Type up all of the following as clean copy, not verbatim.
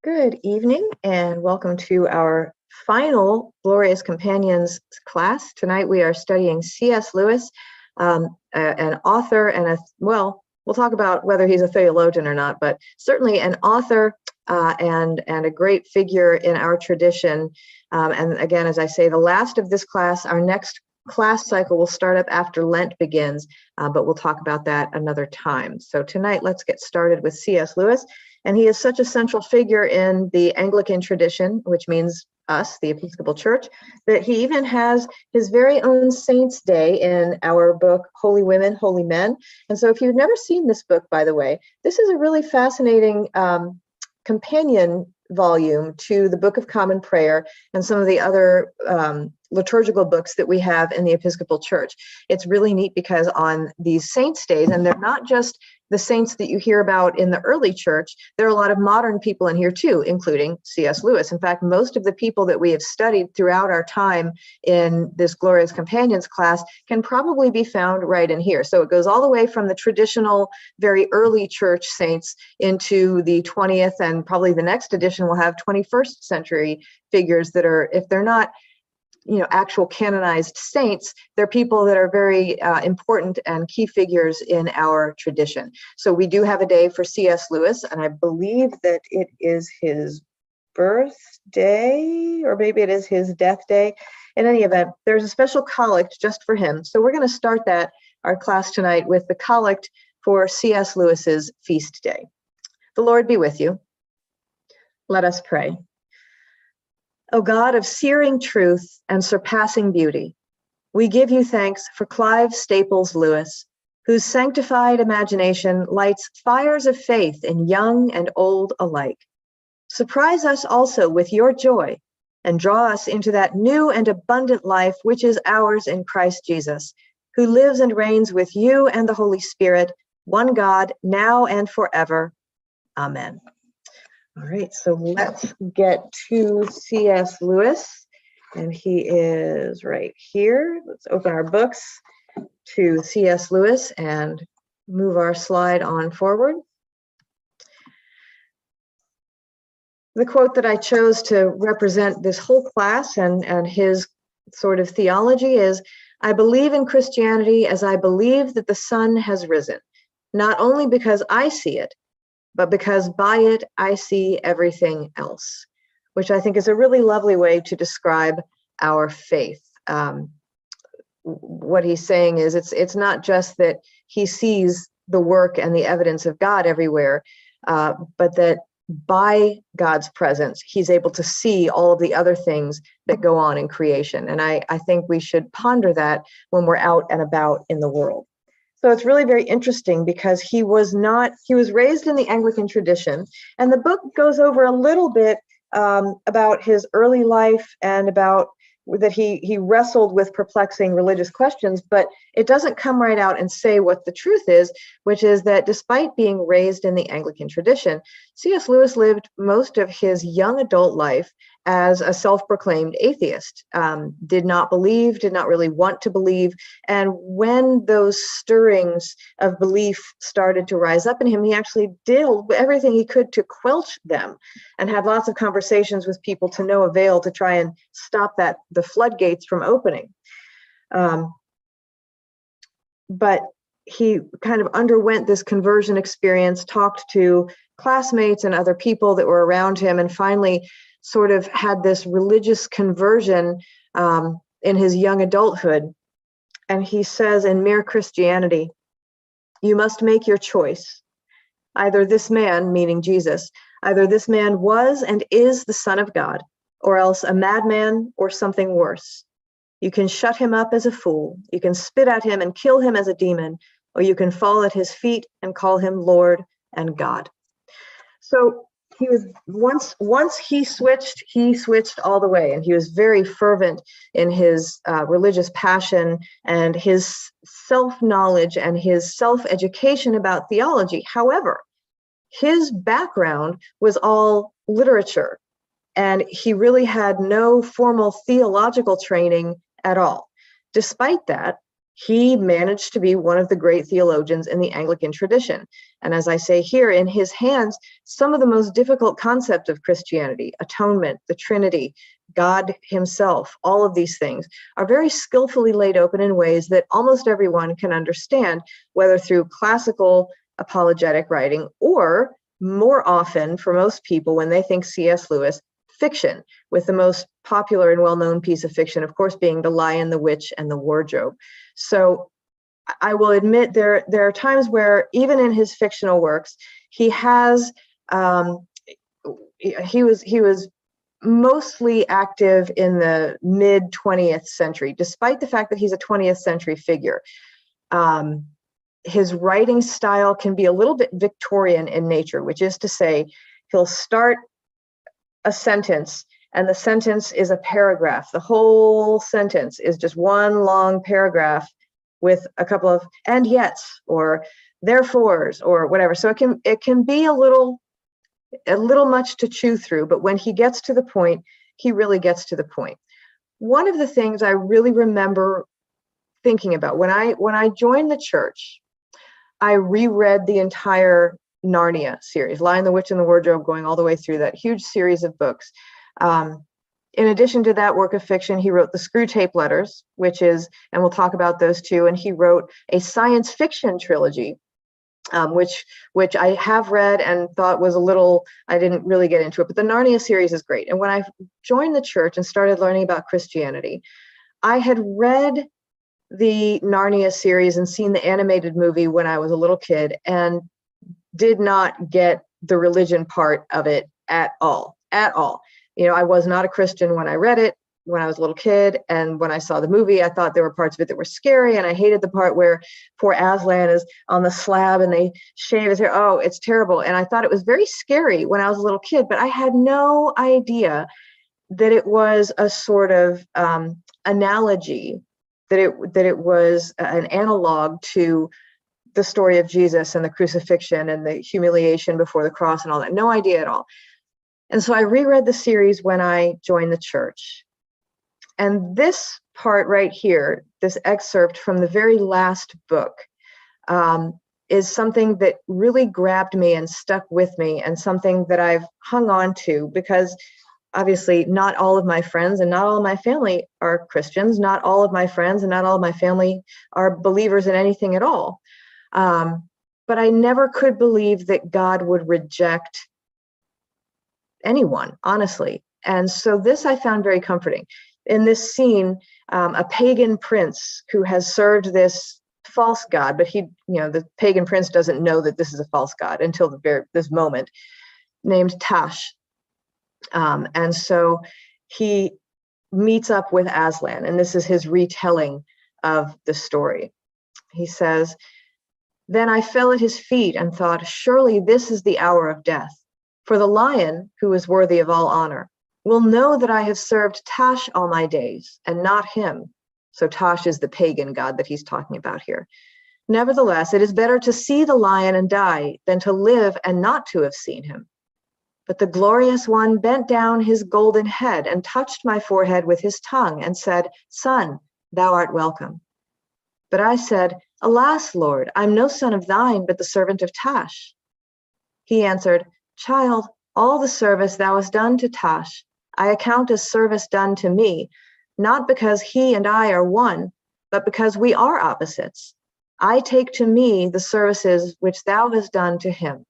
Good evening and welcome to our final Glorious Companions class. Tonight we are studying C.S. Lewis, an author and we'll talk about whether he's a theologian or not, but certainly an author and a great figure in our tradition. And again, as I say, the last of this class, our next class cycle will start up after Lent begins, but we'll talk about that another time. So tonight, let's get started with C.S. Lewis. And he is such a central figure in the Anglican tradition, which means us, the Episcopal Church, that he even has his very own Saints' Day in our book, Holy Women, Holy Men. And so if you've never seen this book, by the way, this is a really fascinating companion volume to the Book of Common Prayer and some of the other liturgical books that we have in the Episcopal Church. It's really neat because on these saints' days, and they're not just the saints that you hear about in the early church, there are a lot of modern people in here too, including C.S. Lewis. In fact, most of the people that we have studied throughout our time in this Glorious Companions class can probably be found right in here. So it goes all the way from the traditional, very early church saints into the 20th, and probably the next edition will have 21st century figures that are, if they're not actual canonized saints, they're people that are very important and key figures in our tradition. So we do have a day for C.S. Lewis, and I believe that it is his birthday, or maybe it is his death day. In any event, there's a special collect just for him. So we're going to start our class tonight with the collect for C.S. Lewis's feast day. The Lord be with you. Let us pray. O God of searing truth and surpassing beauty, we give you thanks for Clive Staples Lewis, whose sanctified imagination lights fires of faith in young and old alike. Surprise us also with your joy and draw us into that new and abundant life which is ours in Christ Jesus, who lives and reigns with you and the Holy Spirit, one God, now and forever. Amen. All right, so let's get to C.S. Lewis, and he is right here. Let's open our books to C.S. Lewis and move our slide on forward. The quote that I chose to represent this whole class and his sort of theology is, "I believe in Christianity as I believe that the sun has risen, not only because I see it, but because by it I see everything else," which I think is a really lovely way to describe our faith. What he's saying is it's not just that he sees the work and the evidence of God everywhere, but that by God's presence, he's able to see all of the other things that go on in creation. And I think we should ponder that when we're out and about in the world. So it's really very interesting because he was raised in the Anglican tradition, and the book goes over a little bit about his early life and about that he wrestled with perplexing religious questions, but it doesn't come right out and say what the truth is, which is that despite being raised in the Anglican tradition, C.S. Lewis lived most of his young adult life as a self-proclaimed atheist, did not believe, did not really want to believe. And when those stirrings of belief started to rise up in him, he actually did everything he could to quelch them and had lots of conversations with people to no avail to try and stop the floodgates from opening. But he kind of underwent this conversion experience, talked to classmates and other people that were around him, and finally sort of had this religious conversion in his young adulthood. And he says in Mere Christianity, "You must make your choice. Either this man," meaning Jesus, "either this man was and is the Son of God, or else a madman or something worse. You can shut him up as a fool, you can spit at him and kill him as a demon, or you can fall at his feet and call him Lord and God." So he was once he switched all the way, and he was very fervent in his religious passion and his self-knowledge and his self-education about theology. However, his background was all literature, and he really had no formal theological training at all. Despite that, he managed to be one of the great theologians in the Anglican tradition. And as I say here, in his hands, some of the most difficult concepts of Christianity, atonement, the Trinity, God himself, all of these things are very skillfully laid open in ways that almost everyone can understand, whether through classical apologetic writing or, more often for most people, when they think C.S. Lewis, fiction, with the most popular and well-known piece of fiction, of course, being The Lion, the Witch, and the Wardrobe. So I will admit there are times where even in his fictional works, he has he was mostly active in the mid 20th century, despite the fact that he's a 20th century figure. His writing style can be a little bit Victorian in nature, which is to say, he'll start a sentence and the sentence is a paragraph. The whole sentence is just one long paragraph with a couple of and yets or therefores or whatever. So it can be a little much to chew through, but when he gets to the point, he really gets to the point. One of the things I really remember thinking about when I joined the church, I reread the entire Narnia series, Lion, the Witch, and the Wardrobe, going all the way through that huge series of books. In addition to that work of fiction, he wrote the Screw Tape Letters, which is, and we'll talk about those too, and he wrote a science fiction trilogy, which I have read and thought was a little, I didn't really get into it, but the Narnia series is great. And when I joined the church and started learning about Christianity, I had read the Narnia series and seen the animated movie when I was a little kid and did not get the religion part of it at all. You know, I was not a Christian when I read it, when I was a little kid, and when I saw the movie, I thought there were parts of it that were scary, and I hated the part where poor Aslan is on the slab and they shave his hair. Oh, it's terrible. And I thought it was very scary when I was a little kid, but I had no idea that it was a sort of analogy, that it was an analog to the story of Jesus and the crucifixion and the humiliation before the cross and all that. No idea at all. And so I reread the series when I joined the church. And this part right here, this excerpt from the very last book, is something that really grabbed me and stuck with me, and something that I've hung on to, because obviously not all of my friends and not all of my family are Christians. Not all of my friends and not all of my family are believers in anything at all. But I never could believe that God would reject anyone, honestly. And so this I found very comforting. In this scene, a pagan prince who has served this false god, but the pagan prince doesn't know that this is a false god until this moment, named Tash. And so he meets up with Aslan, and this is his retelling of the story. He says, "Then I fell at his feet and thought, surely this is the hour of death. For the lion, who is worthy of all honor, will know that I have served Tash all my days, and not him." So Tash is the pagan god that he's talking about here. "Nevertheless, it is better to see the lion and die than to live and not to have seen him. But the glorious one bent down his golden head and touched my forehead with his tongue and said, 'Son, thou art welcome.' But I said, 'Alas, Lord, I'm no son of thine, but the servant of Tash.' He answered, 'Child, all the service thou hast done to Tash, I account as service done to me, not because he and I are one, but because we are opposites. I take to me the services which thou hast done to him.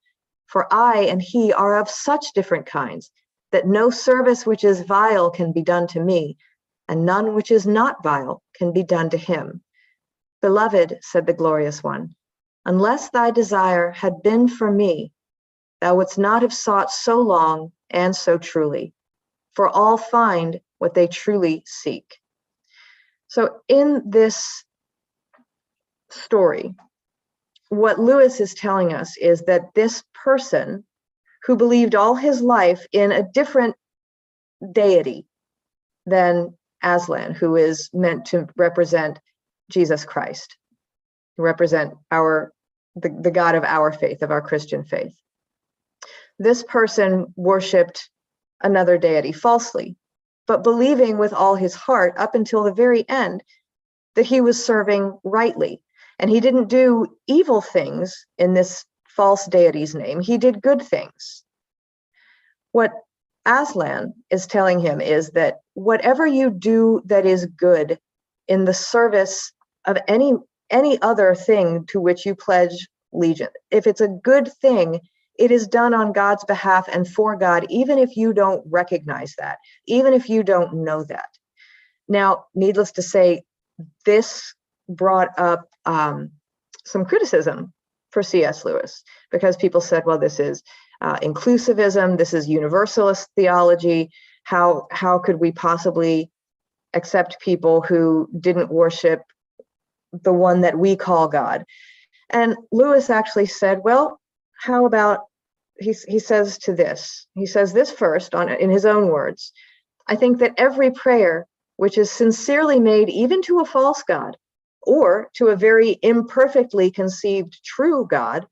For I and he are of such different kinds, that no service which is vile can be done to me, and none which is not vile can be done to him. Beloved,' said the glorious one, 'unless thy desire had been for me, thou wouldst not have sought so long and so truly. For all find what they truly seek.'" So in this story, what Lewis is telling us is that this person who believed all his life in a different deity than Aslan, who is meant to represent Jesus Christ, to represent the God of our faith, of our Christian faith. This person worshipped another deity falsely, but believing with all his heart up until the very end that he was serving rightly. And he didn't do evil things in this false deity's name. He did good things. What Aslan is telling him is that whatever you do that is good in the service of any other thing to which you pledge allegiance, if it's a good thing, it is done on God's behalf and for God, even if you don't recognize that, even if you don't know that. Now, needless to say, this brought up some criticism for C.S. Lewis, because people said, well, this is inclusivism, this is universalist theology. How could we possibly accept people who didn't worship the one that we call God? And Lewis actually said, well, how about, he says this first in his own words: I think that every prayer which is sincerely made even to a false God, or to a very imperfectly conceived true God,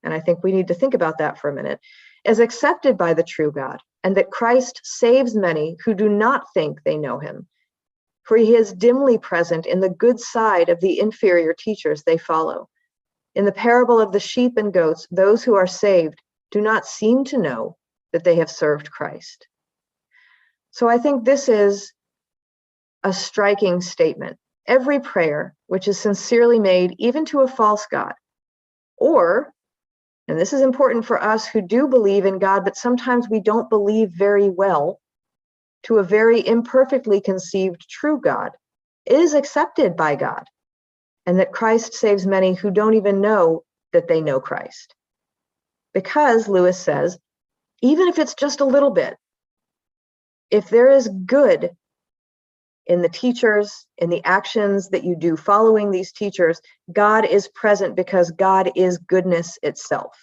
and I think we need to think about that for a minute, is accepted by the true God, and that Christ saves many who do not think they know him, for he is dimly present in the good side of the inferior teachers they follow. In the parable of the sheep and goats, those who are saved do not seem to know that they have served Christ. So I think this is a striking statement. Every prayer which is sincerely made even to a false God, or, and this is important for us who do believe in God, but sometimes we don't believe very well, to a very imperfectly conceived true God, is accepted by God, and that Christ saves many who don't even know that they know Christ. Because, Lewis says, even if it's just a little bit, if there is good in the teachers, in the actions that you do following these teachers, God is present because God is goodness itself.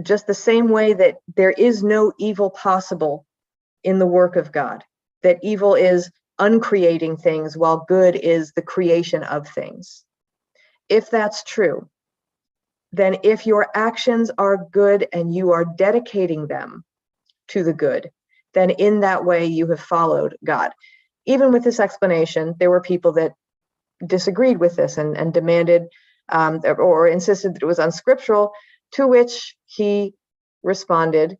Just the same way that there is no evil possible in the work of God, that evil is uncreating things while good is the creation of things. If that's true, then if your actions are good and you are dedicating them to the good, then in that way you have followed God. Even with this explanation, there were people that disagreed with this and demanded or insisted that it was unscriptural, to which he responded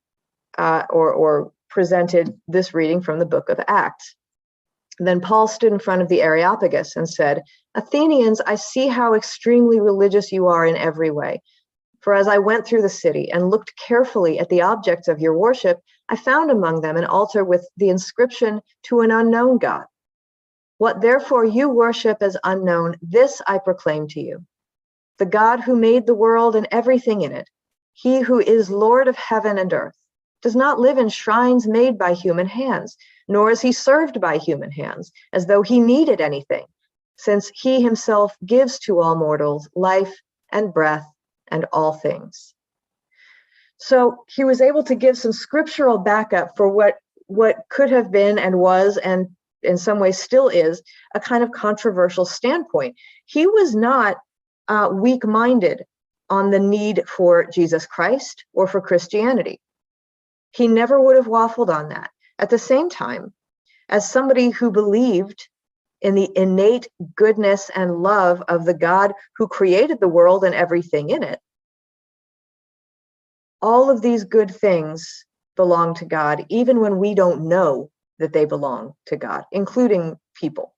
or presented this reading from the book of Acts. Then Paul stood in front of the Areopagus and said, "Athenians, I see how extremely religious you are in every way. For as I went through the city and looked carefully at the objects of your worship, I found among them an altar with the inscription, 'To an unknown God.' What therefore you worship as unknown, this I proclaim to you. The God who made the world and everything in it, he who is Lord of heaven and earth, does not live in shrines made by human hands, nor is he served by human hands, as though he needed anything, since he himself gives to all mortals life and breath and all things." So he was able to give some scriptural backup for what could have been and was, and in some ways still is, a kind of controversial standpoint. He was not weak-minded on the need for Jesus Christ or for Christianity. He never would have waffled on that. At the same time, as somebody who believed in the innate goodness and love of the God who created the world and everything in it, all of these good things belong to God, even when we don't know that they belong to God, including people.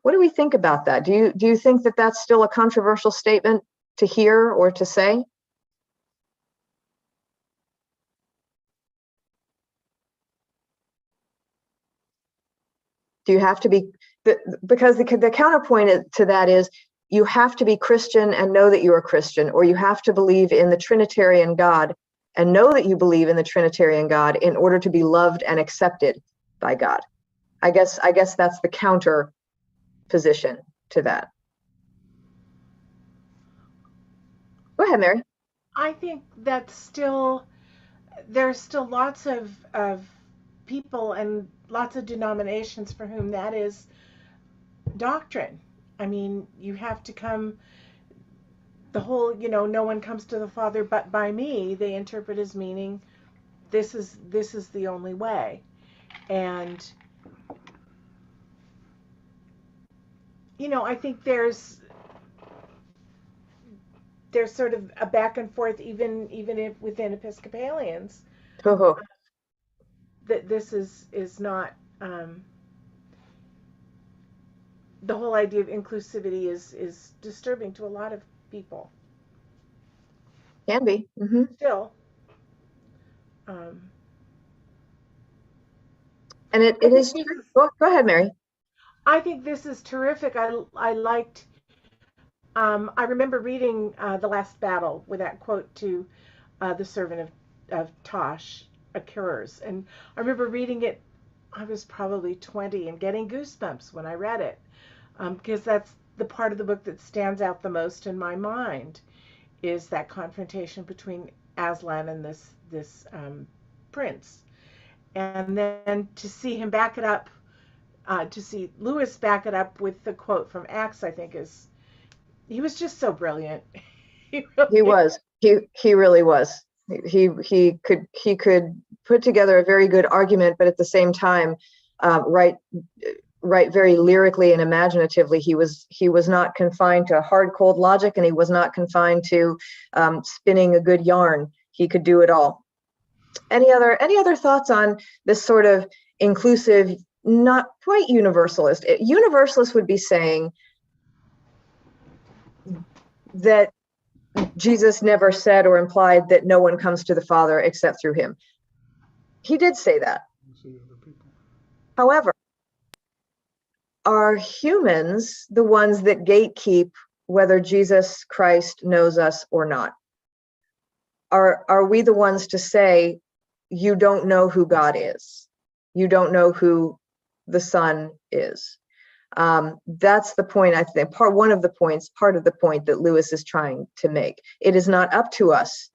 What do we think about that? Do you think that that's still a controversial statement to hear or to say? Do you have to be, because the counterpoint to that is, you have to be Christian and know that you're a Christian, or you have to believe in the Trinitarian God and know that you believe in the Trinitarian God in order to be loved and accepted by God. I guess that's the counter position to that. Go ahead, Mary. I think that's there's still lots of people and lots of denominations for whom that is doctrine. I mean, you have to come, the whole, no one comes to the Father but by me, they interpret as meaning this is the only way. And I think there's sort of a back and forth, even if within Episcopalians, Oh, that this is not, um, the whole idea of inclusivity is disturbing to a lot of people can be. Hmm. still. Um, And it, I it think is this true. is Go ahead, Mary. I think this is terrific. I liked. I remember reading The Last Battle with that quote to the servant of Tosh occurs, and I remember reading it. I was probably 20 and getting goosebumps when I read it, because that's the part of the book that stands out the most in my mind, is that confrontation between Aslan and this prince, and then to see him back it up, to see Lewis back it up with the quote from Acts, I think is he was just so brilliant. He He really, was. He really was. He could put together a very good argument, but at the same time, write very lyrically and imaginatively. He was not confined to hard cold logic, and he was not confined to spinning a good yarn. He could do it all. Any other thoughts on this sort of inclusive, not quite universalist? Universalist would be saying that Jesus never said or implied that no one comes to the Father except through him. He did say that. However, are humans the ones that gatekeep whether Jesus Christ knows us or not? Are we the ones to say, you don't know who God is? You don't know who the Son is? That's the point, I think, part of the point that Lewis is trying to make. It is not up to us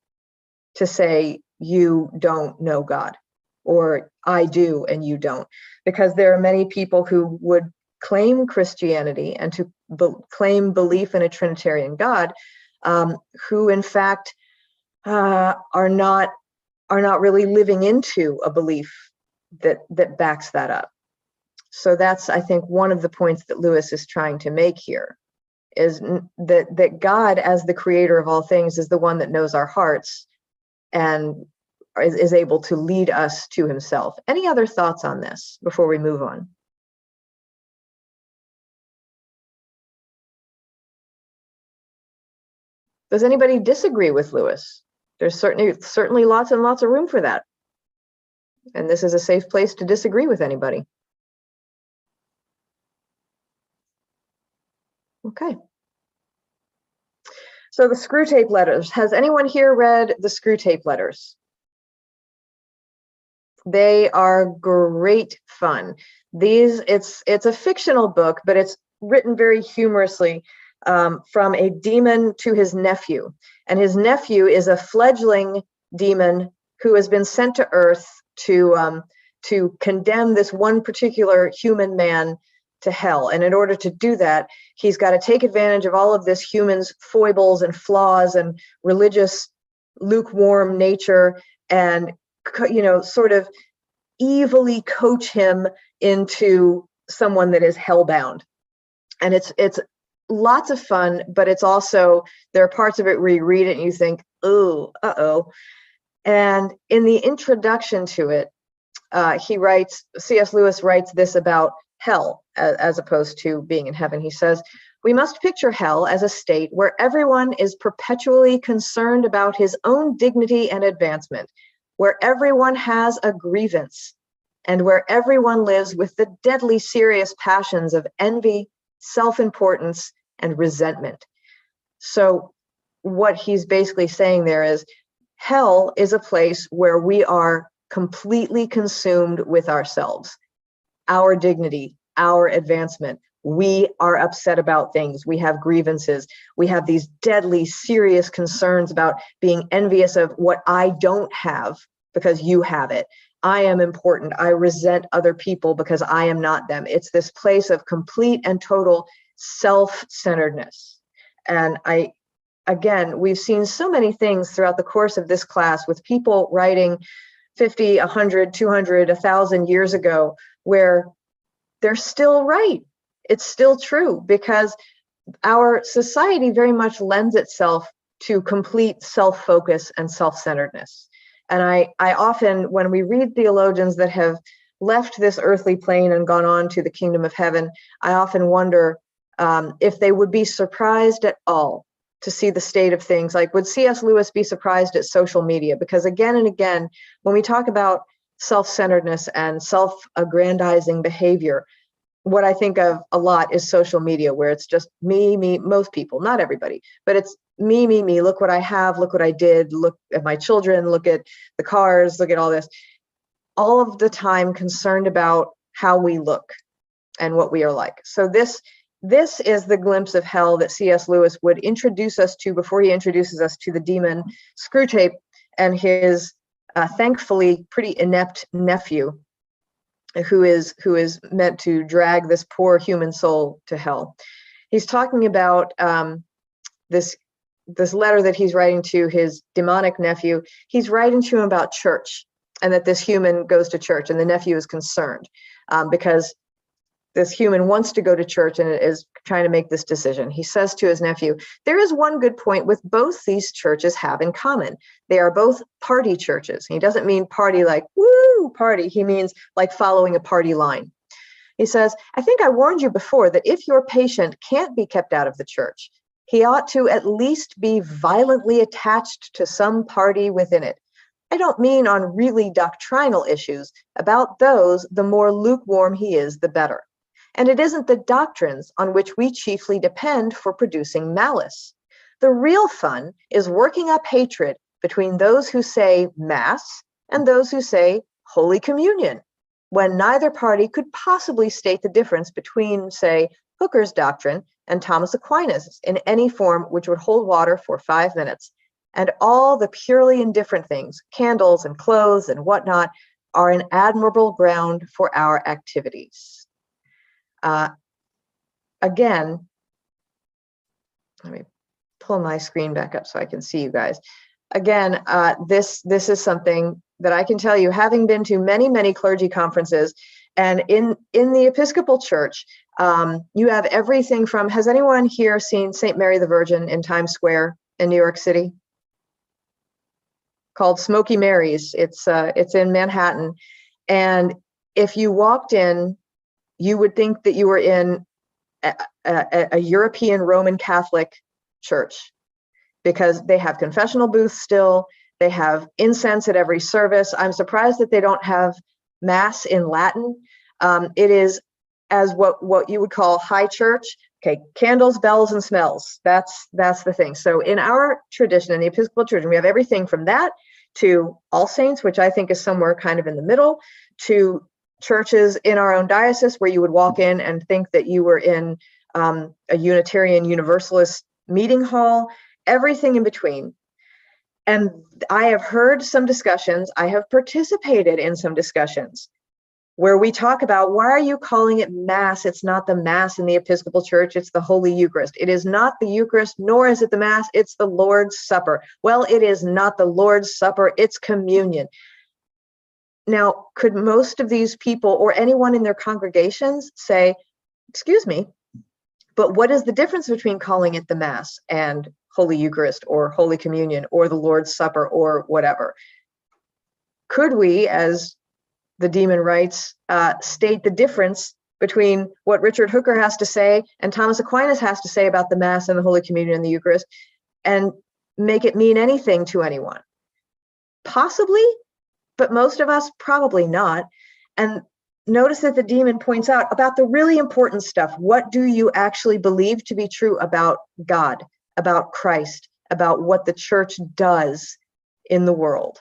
to say, you don't know God, or I do and you don't, because there are many people who would claim Christianity and to claim belief in a Trinitarian God, who in fact are not really living into a belief that backs that up. So that's, I think, one of the points that Lewis is trying to make here, is that God, as the creator of all things, is the one that knows our hearts and is able to lead us to himself. Any other thoughts on this before we move on? Does anybody disagree with Lewis? There's certainly lots and lots of room for that. And this is a safe place to disagree with anybody. Okay. So the Screw Tape Letters. Has anyone here read the Screw Tape Letters? They are great fun. It's a fictional book, but it's written very humorously, from a demon to his nephew. And his nephew is a fledgling demon who has been sent to Earth to condemn this one particular human man to hell. And in order to do that, he's got to take advantage of all of this human's foibles and flaws and religious lukewarm nature, and sort of evilly coach him into someone that is hellbound. And it's lots of fun, but it's also, there are parts of it where you read it and you think, oh, uh-oh. And in the introduction to it, C.S. Lewis writes this about hell as opposed to being in heaven. He says, we must picture hell as a state where everyone is perpetually concerned about his own dignity and advancement, where everyone has a grievance, and where everyone lives with the deadly serious passions of envy, self-importance, and resentment. So what he's basically saying there is, hell is a place where we are completely consumed with ourselves, our dignity, our advancement. We are upset about things. We have grievances. We have these deadly, serious concerns about being envious of what I don't have because you have it. I am important. I resent other people because I am not them. It's this place of complete and total self-centeredness. And again, we've seen so many things throughout the course of this class with people writing 50, 100, 200, 1,000 years ago, where they're still right. it's still true, because our society very much lends itself to complete self-focus and self-centeredness. And I often, when we read theologians that have left this earthly plane and gone on to the kingdom of heaven, I often wonder if they would be surprised at all to see the state of things. Like, would C.S. Lewis be surprised at social media? Because again and again, when we talk about self-centeredness and self-aggrandizing behavior, what I think of a lot is social media, where it's just me, most people, not everybody, but it's me, look what I have, look what I did, look at my children, look at the cars, look at all this, all of the time concerned about how we look and what we are like. So this is the glimpse of hell that C.S. Lewis would introduce us to before he introduces us to the demon Screwtape and his thankfully pretty inept nephew, who is meant to drag this poor human soul to hell. He's talking about this letter that he's writing to his demonic nephew. He's writing to him about church, and that this human goes to church, and the nephew is concerned because this human wants to go to church and is trying to make this decision. He says to his nephew, "There is one good point with both these churches have in common. They are both party churches." He doesn't mean party like, woo, party. He means like following a party line. He says, "I think I warned you before that if your patient can't be kept out of the church, he ought to at least be violently attached to some party within it. I don't mean on really doctrinal issues. About those, the more lukewarm he is, the better. And it isn't the doctrines on which we chiefly depend for producing malice. The real fun is working up hatred between those who say Mass and those who say Holy Communion, when neither party could possibly state the difference between, say, Hooker's doctrine and Thomas Aquinas in any form which would hold water for 5 minutes. And all the purely indifferent things, candles and clothes and whatnot, are an admirable ground for our activities." Again, let me pull my screen back up so I can see you guys. Again, this is something that I can tell you, having been to many clergy conferences, and in the Episcopal Church, you have everything from, has anyone here seen St. Mary the Virgin in Times Square in New York City? Called Smoky Mary's. It's in Manhattan. And if you walked in, you would think that you were in a European Roman Catholic church, because they have confessional booths still. They have incense at every service. I'm surprised that they don't have Mass in Latin. It is as what you would call high church. Okay, candles, bells, and smells. That's the thing. So in our tradition, in the Episcopal Church, we have everything from that to All Saints, which I think is somewhere kind of in the middle, to churches in our own diocese where you would walk in and think that you were in a Unitarian Universalist meeting hall, everything in between. And I have heard some discussions, I have participated in some discussions where we talk about, why are you calling it Mass? It's not the Mass in the Episcopal Church, it's the Holy Eucharist. It is not the Eucharist, nor is it the Mass, it's the Lord's Supper. Well, it is not the Lord's Supper, it's communion. Now, could most of these people or anyone in their congregations say, excuse me, but what is the difference between calling it the Mass and Holy Eucharist or Holy Communion or the Lord's Supper or whatever? Could we, as the demon writes, state the difference between what Richard Hooker has to say and Thomas Aquinas has to say about the Mass and the Holy Communion and the Eucharist, and make it mean anything to anyone? Possibly, but most of us probably not. And notice that the demon points out about the really important stuff. What do you actually believe to be true about God, about Christ, about what the church does in the world?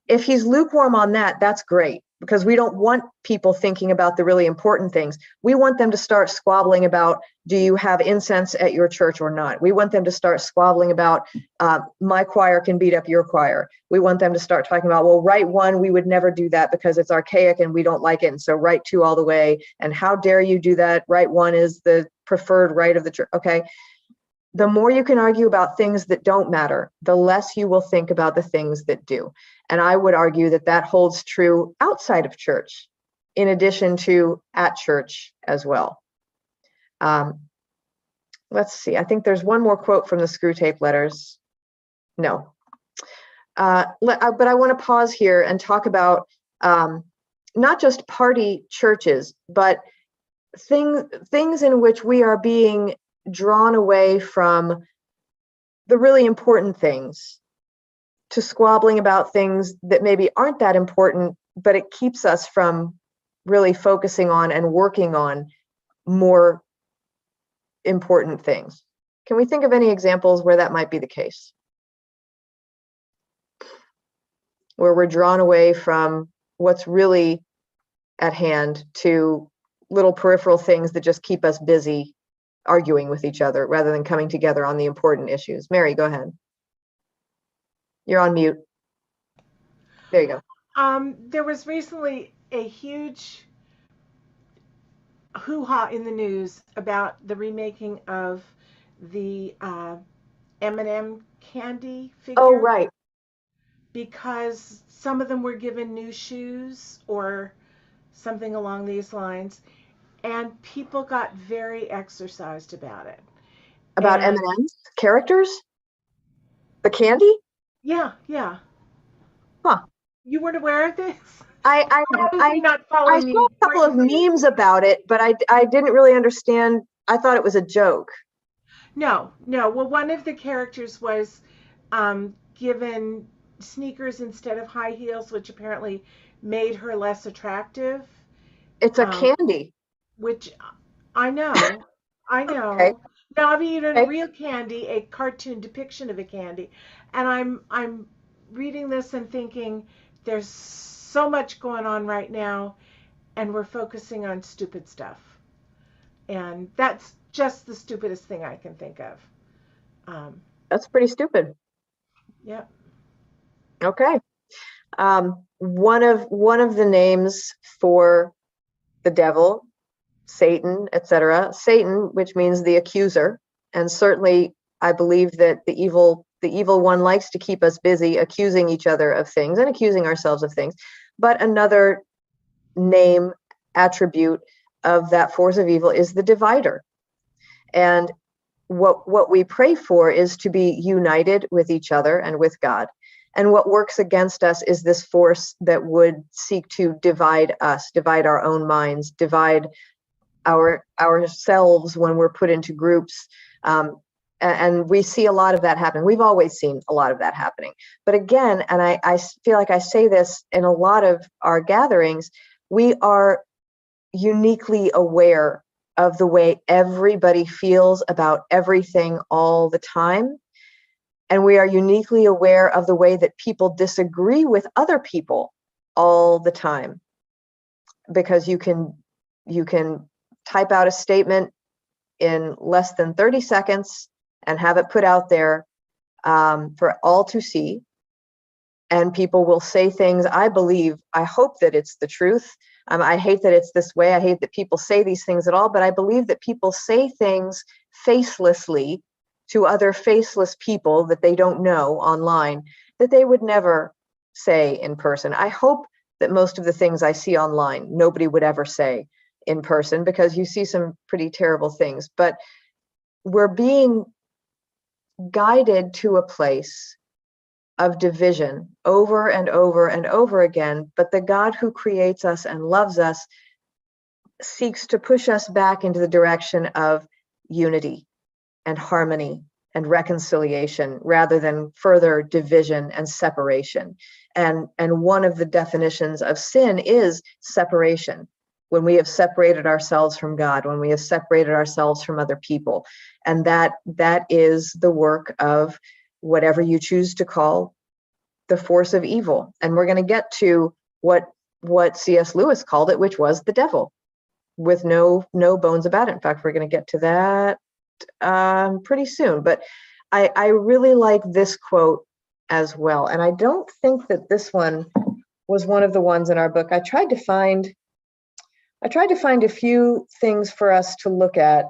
If he's lukewarm on that, that's great, because we don't want people thinking about the really important things. We want them to start squabbling about, do you have incense at your church or not? We want them to start squabbling about, my choir can beat up your choir. We want them to start talking about, well, Rite 1, we would never do that because it's archaic and we don't like it. And so Rite 2 all the way. And how dare you do that? Rite 1 is the preferred rite of the church. Okay. The more you can argue about things that don't matter, the less you will think about the things that do. And I would argue that that holds true outside of church in addition to at church as well. Let's see, I think there's one more quote from the Screw Tape Letters. No. But I want to pause here and talk about not just party churches, but things in which we are being drawn away from the really important things to squabbling about things that maybe aren't that important, but it keeps us from really focusing on and working on more important things. Can we think of any examples where that might be the case? Where we're drawn away from what's really at hand to little peripheral things that just keep us busy arguing with each other rather than coming together on the important issues. Mary, go ahead. You're on mute. There you go. There was recently a huge hoo-ha in the news about the remaking of the M&M candy figure. Oh, right. Because some of them were given new shoes or something along these lines, and people got very exercised about it. About M&M's characters? The candy? Yeah. Huh. You weren't aware of this? I saw a couple of memes about it, but I didn't really understand. I thought it was a joke. No. Well, one of the characters was given sneakers instead of high heels, which apparently made her less attractive. It's a candy. Which I know. Okay. No, I mean a real candy, a cartoon depiction of a candy. And I'm reading this and thinking there's so much going on right now and we're focusing on stupid stuff. And that's just the stupidest thing I can think of. That's pretty stupid. Yep. Okay. One of the names for the devil, Satan, etc. Satan, which means the accuser, and certainly I believe that the evil one likes to keep us busy accusing each other of things and accusing ourselves of things. But another name, attribute of that force of evil is the divider. And what we pray for is to be united with each other and with God. And what works against us is this force that would seek to divide us, divide our own minds, divide ourselves when we're put into groups. And we see a lot of that happening. We've always seen a lot of that happening. But again, and I feel like I say this in a lot of our gatherings, we are uniquely aware of the way everybody feels about everything all the time. And we are uniquely aware of the way that people disagree with other people all the time. Because you can type out a statement in less than 30 seconds and have it put out there for all to see. And people will say things, I hope that it's the truth. I hate that it's this way. I hate that people say these things at all, but I believe that people say things facelessly to other faceless people that they don't know online that they would never say in person. I hope that most of the things I see online, nobody would ever say in person, because you see some pretty terrible things. But we're being guided to a place of division over and over and over again. But the God who creates us and loves us seeks to push us back into the direction of unity and harmony and reconciliation rather than further division and separation. And one of the definitions of sin is separation. When we have separated ourselves from God, when we have separated ourselves from other people. And that is the work of whatever you choose to call the force of evil. And we're going to get to what C.S. Lewis called it, which was the devil, with no bones about it. In fact, we're going to get to that pretty soon. But I really like this quote as well. And I don't think that this one was one of the ones in our book. I tried to find a few things for us to look at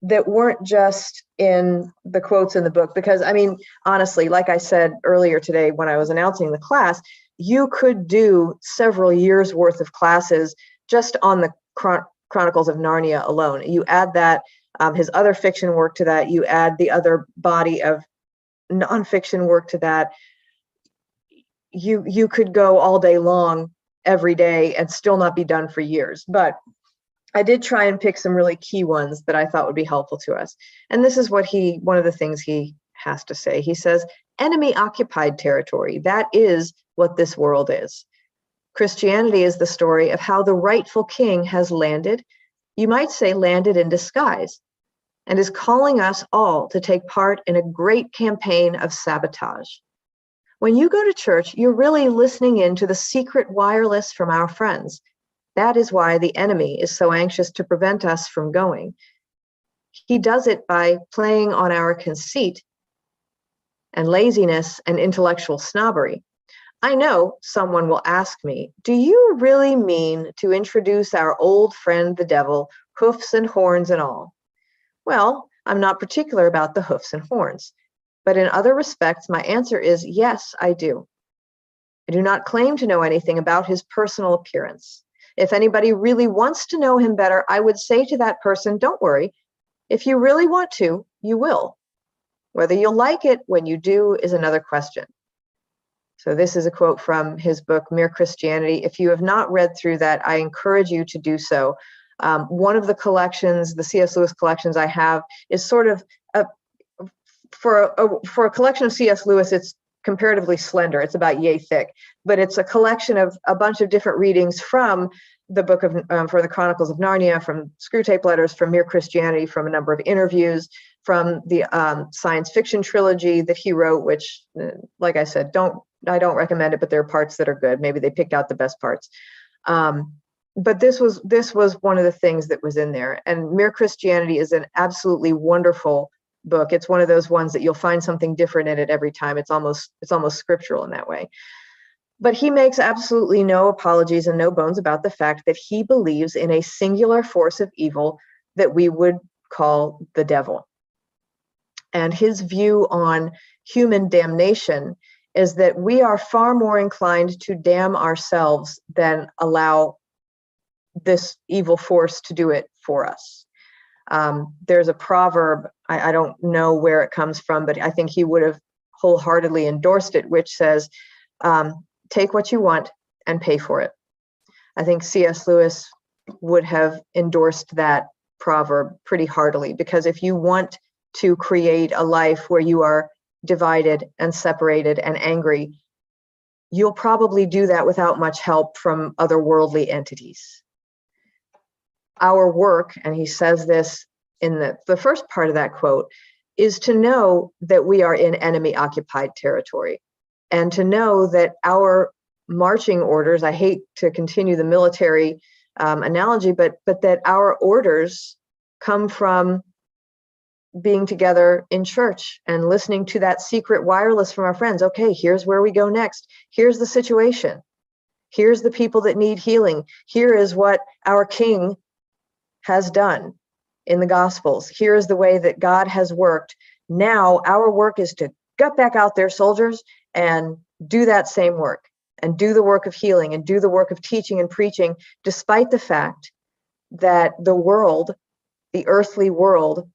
that weren't just in the quotes in the book, because I mean, honestly, like I said earlier today when I was announcing the class, you could do several years worth of classes just on the Chronicles of Narnia alone. You add that, his other fiction work to that, you add the other body of nonfiction work to that, you could go all day long every day and still not be done for years. But I did try and pick some really key ones that I thought would be helpful to us. And this is what one of the things he has to say. He says, enemy occupied territory, that is what this world is. Christianity is the story of how the rightful king has landed, you might say landed in disguise, and is calling us all to take part in a great campaign of sabotage. When you go to church, you're really listening in to the secret wireless from our friends. That is why the enemy is so anxious to prevent us from going. He does it by playing on our conceit and laziness and intellectual snobbery. I know someone will ask me, do you really mean to introduce our old friend the devil, hoofs and horns and all? Well, I'm not particular about the hoofs and horns, but in other respects, my answer is yes, I do. I do not claim to know anything about his personal appearance. If anybody really wants to know him better, I would say to that person, don't worry. If you really want to, you will. Whether you'll like it when you do is another question. So this is a quote from his book, Mere Christianity. If you have not read through that, I encourage you to do so. One of the collections, the C.S. Lewis collections I have, is sort of, for a collection of C.S. Lewis, it's comparatively slender. It's about yay thick, but it's a collection of a bunch of different readings from the book of, for the Chronicles of Narnia, from Screwtape Letters, from Mere Christianity, from a number of interviews, from the science fiction trilogy that he wrote, which, like I said, I don't recommend it, but there are parts that are good. Maybe they picked out the best parts. But this was one of the things that was in there. And Mere Christianity is an absolutely wonderful book. It's one of those ones that you'll find something different in it every time. It's almost scriptural in that way. But he makes absolutely no apologies and no bones about the fact that he believes in a singular force of evil that we would call the devil. And his view on human damnation is that we are far more inclined to damn ourselves than allow this evil force to do it for us. There's a proverb, I don't know where it comes from, but I think he would have wholeheartedly endorsed it, which says, take what you want and pay for it. I think C.S. Lewis would have endorsed that proverb pretty heartily, because if you want to create a life where you are divided and separated and angry, you'll probably do that without much help from otherworldly entities. Our work, and he says this in the first part of that quote, is to know that we are in enemy-occupied territory, and to know that our marching orders, I hate to continue the military analogy, but that our orders come from being together in church and listening to that secret wireless from our friends. Okay, here's where we go next. Here's the situation. Here's the people that need healing. Here is what our King has done in the Gospels. Here is the way that God has worked. Now our work is to get back out there, soldiers, and do that same work, and do the work of healing, and do the work of teaching and preaching, despite the fact that the world, the earthly world,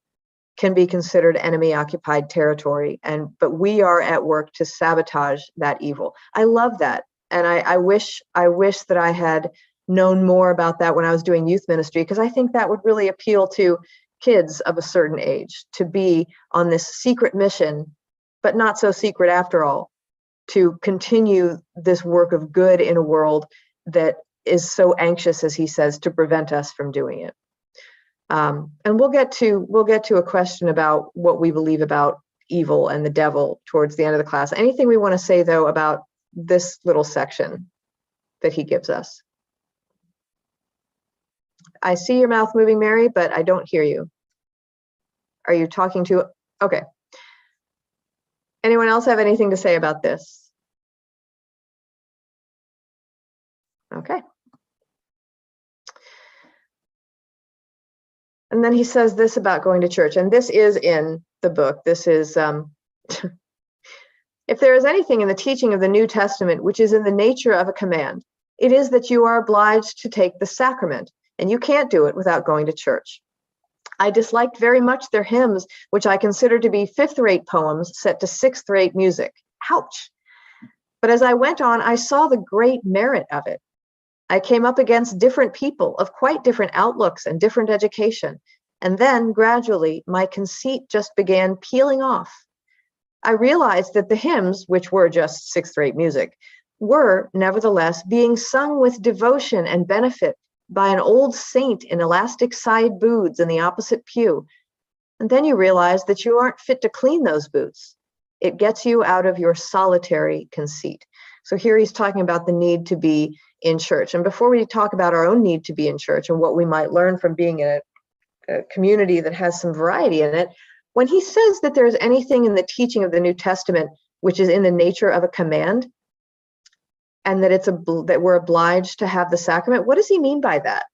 can be considered enemy-occupied territory, but we are at work to sabotage that evil. I love that, and I wish that I had known more about that when I was doing youth ministry, because I think that would really appeal to kids of a certain age, to be on this secret mission, but not so secret after all, to continue this work of good in a world that is so anxious, as he says, to prevent us from doing it. And we'll get to a question about what we believe about evil and the devil towards the end of the class. Anything we want to say, though, about this little section that he gives us? I see your mouth moving, Mary, but I don't hear you. Are you talking to? Okay. Anyone else have anything to say about this? Okay. And then he says this about going to church, and this is in the book. This is, if there is anything in the teaching of the New Testament which is in the nature of a command, it is that you are obliged to take the sacrament, and you can't do it without going to church. I disliked very much their hymns, which I considered to be fifth-rate poems set to sixth-rate music. Ouch. But as I went on, I saw the great merit of it. I came up against different people of quite different outlooks and different education. And then, gradually, my conceit just began peeling off. I realized that the hymns, which were just sixth-rate music, were, nevertheless, being sung with devotion and benefit by an old saint in elastic side boots in the opposite pew. And then you realize that you aren't fit to clean those boots. It gets you out of your solitary conceit. So here he's talking about the need to be in church. And before we talk about our own need to be in church and what we might learn from being in a community that has some variety in it, when he says that there's anything in the teaching of the New Testament which is in the nature of a command, and that that we're obliged to have the sacrament, what does he mean by that?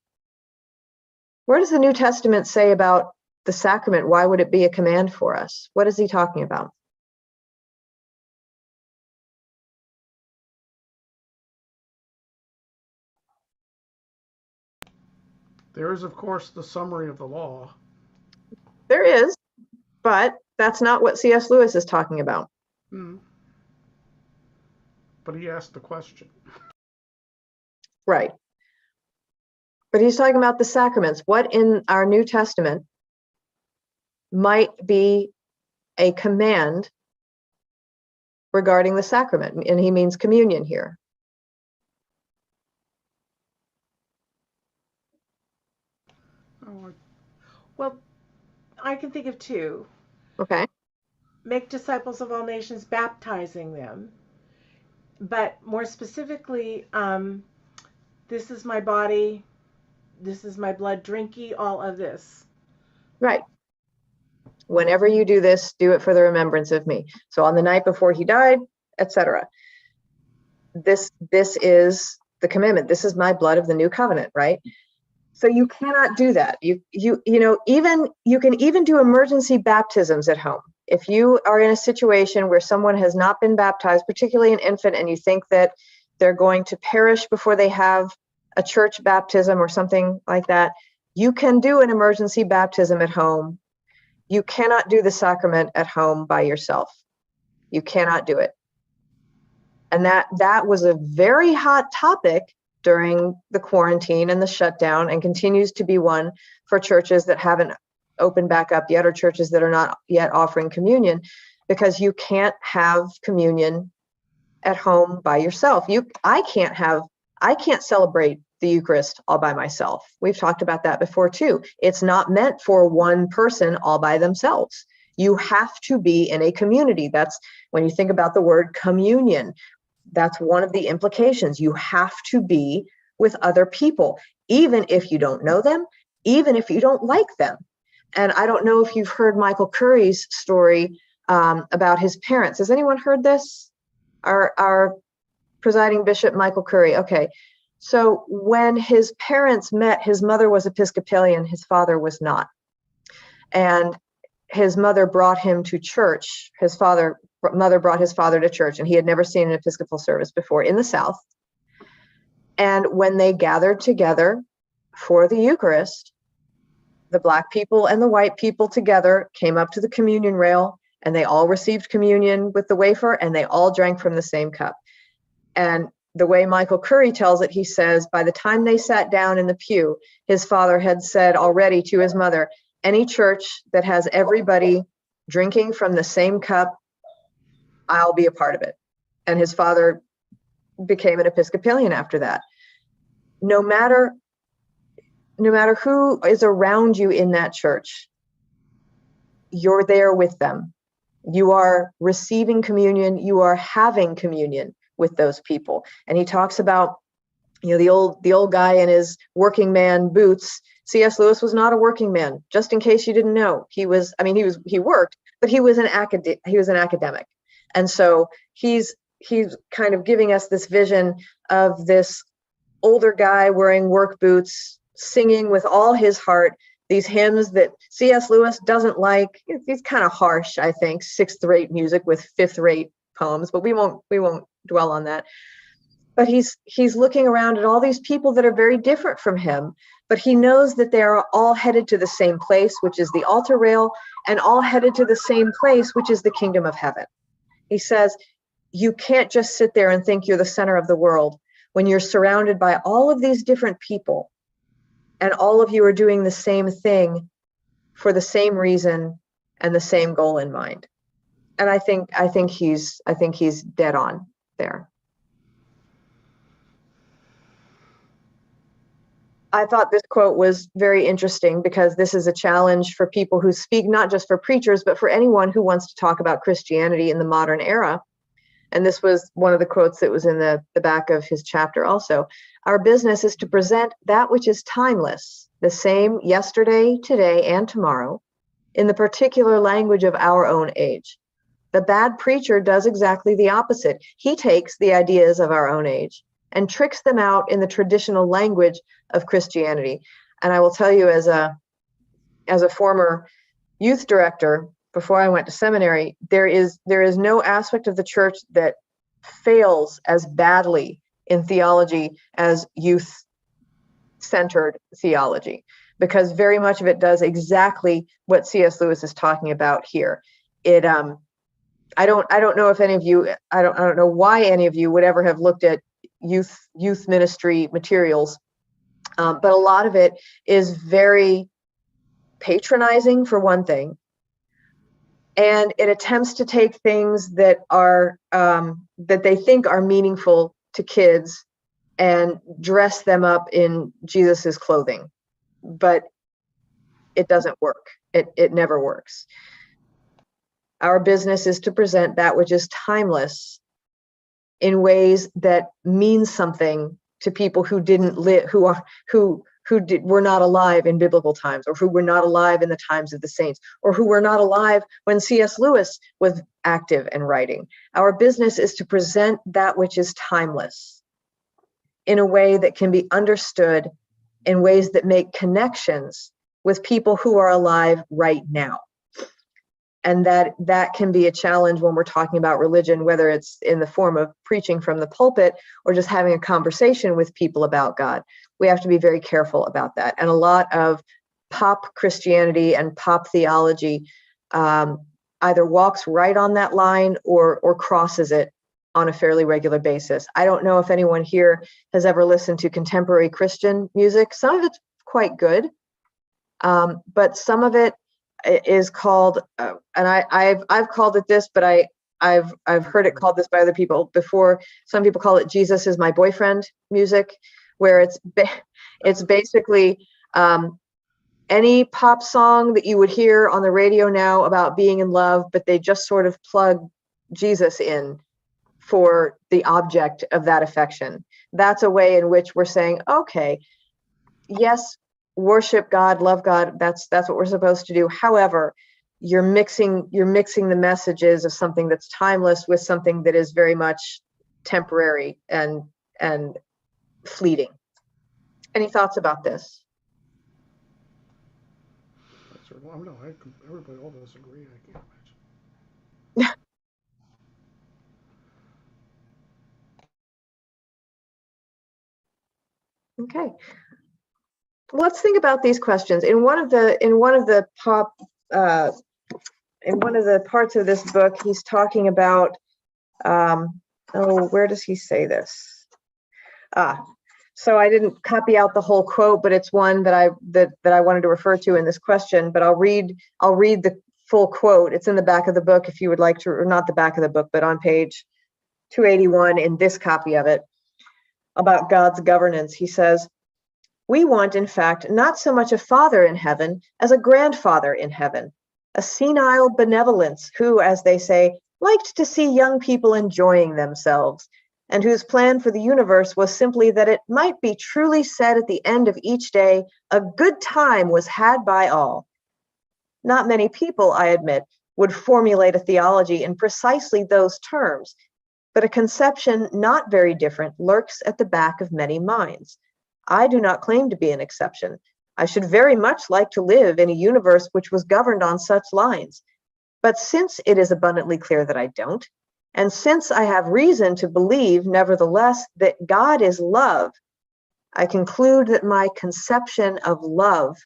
Where does the New Testament say about the sacrament? Why would it be a command for us? What is he talking about? There is, of course, the summary of the law. There is, but that's not what C.S. Lewis is talking about. But he asked the question. Right. But he's talking about the sacraments. What in our New Testament might be a command regarding the sacrament? And he means communion here. Well, I can think of two. Okay. Make disciples of all nations, baptizing them. But more specifically, this is my body, this is my blood, drink ye all of this. Right. Whenever you do this, do it for the remembrance of me. So on the night before he died, etc. This is the commandment. This is my blood of the new covenant, right? So you cannot do that. You can even do emergency baptisms at home. If you are in a situation where someone has not been baptized, particularly an infant, and you think that they're going to perish before they have a church baptism or something like that, you can do an emergency baptism at home. You cannot do the sacrament at home by yourself. You cannot do it. And that was a very hot topic during the quarantine and the shutdown, and continues to be one for churches that haven't opened back up yet, or churches that are not yet offering communion, because you can't have communion at home by yourself. I can't celebrate the Eucharist all by myself. We've talked about that before too. It's not meant for one person all by themselves. You have to be in a community. That's when you think about the word communion. That's one of the implications. You have to be with other people, even if you don't know them, even if you don't like them. And I don't know if you've heard Michael Curry's story about his parents. Has anyone heard this? Our presiding bishop, Michael Curry. Okay. So when his parents met, his mother was Episcopalian, his father was not. And his mother brought him to church. Mother brought his father to church, and he had never seen an Episcopal service before in the South. And when they gathered together for the Eucharist, the Black people and the white people together came up to the communion rail, and they all received communion with the wafer, and they all drank from the same cup. And the way Michael Curry tells it, he says, by the time they sat down in the pew, his father had said already to his mother, any church that has everybody drinking from the same cup, I'll be a part of it. And his father became an Episcopalian after that. No matter who is around you in that church, you're there with them. You are receiving communion. You are having communion with those people. And he talks about, the old guy in his working man boots. C.S. Lewis was not a working man, just in case you didn't know. He worked, but he was an academic. And so he's kind of giving us this vision of this older guy wearing work boots, singing with all his heart these hymns that C.S. Lewis doesn't like. It's kind of harsh, I think, sixth-rate music with fifth-rate poems, but we won't dwell on that. but he's looking around at all these people that are very different from him, but he knows that they are all headed to the same place, which is the altar rail, and all headed to the same place, which is the kingdom of heaven. He says, you can't just sit there and think you're the center of the world when you're surrounded by all of these different people, and all of you are doing the same thing for the same reason and the same goal in mind. And I think he's dead on there. I thought this quote was very interesting because this is a challenge for people who speak, not just for preachers, but for anyone who wants to talk about Christianity in the modern era. And this was one of the quotes that was in the back of his chapter also. Our business is to present that which is timeless, the same yesterday, today, and tomorrow, in the particular language of our own age. The bad preacher does exactly the opposite. He takes the ideas of our own age and tricks them out in the traditional language of Christianity. And I will tell you, as a former youth director, before I went to seminary, there is no aspect of the church that fails as badly in theology as youth-centered theology, because very much of it does exactly what C.S. Lewis is talking about here. I don't know if any of you, I don't know why any of you would ever have looked at youth ministry materials, but a lot of it is very patronizing, for one thing, and it attempts to take things that are that they think are meaningful to kids and dress them up in Jesus's clothing, but it doesn't work. It never works. Our business is to present that which is timeless in ways that mean something to people who didn't live, were not alive in biblical times, or who were not alive in the times of the saints, or who were not alive when C.S. Lewis was active and writing. Our business is to present that which is timeless in a way that can be understood in ways that make connections with people who are alive right now. And that can be a challenge when we're talking about religion, whether it's in the form of preaching from the pulpit or just having a conversation with people about God. We have to be very careful about that. And a lot of pop Christianity and pop theology either walks right on that line or crosses it on a fairly regular basis. I don't know if anyone here has ever listened to contemporary Christian music. Some of it's quite good, but some of it is called, and I've called it this, but I've heard it called this by other people before. Some people call it "Jesus is my boyfriend" music, where it's basically any pop song that you would hear on the radio now about being in love, but they just sort of plug Jesus in for the object of that affection. That's a way in which we're saying, okay, yes, worship God, love God, that's what we're supposed to do. However, you're mixing the messages of something that's timeless with something that is very much temporary and fleeting. Any thoughts about this? Well, no, everybody, all of us agree. I can't imagine. Okay. Let's think about these questions. In one of the parts of this book, he's talking about where does he say this? So I didn't copy out the whole quote, but it's one that I wanted to refer to in this question, but I'll read the full quote. It's in the back of the book if you would like to, or not the back of the book, but on page 281 in this copy of it, about God's governance. He says, "We want, in fact, not so much a father in heaven as a grandfather in heaven, a senile benevolence who, as they say, liked to see young people enjoying themselves, and whose plan for the universe was simply that it might be truly said at the end of each day, a good time was had by all. Not many people, I admit, would formulate a theology in precisely those terms, but a conception not very different lurks at the back of many minds. I do not claim to be an exception. I should very much like to live in a universe which was governed on such lines. But since it is abundantly clear that I don't, And since I have reason to believe, nevertheless, that God is love, I conclude that my conception of love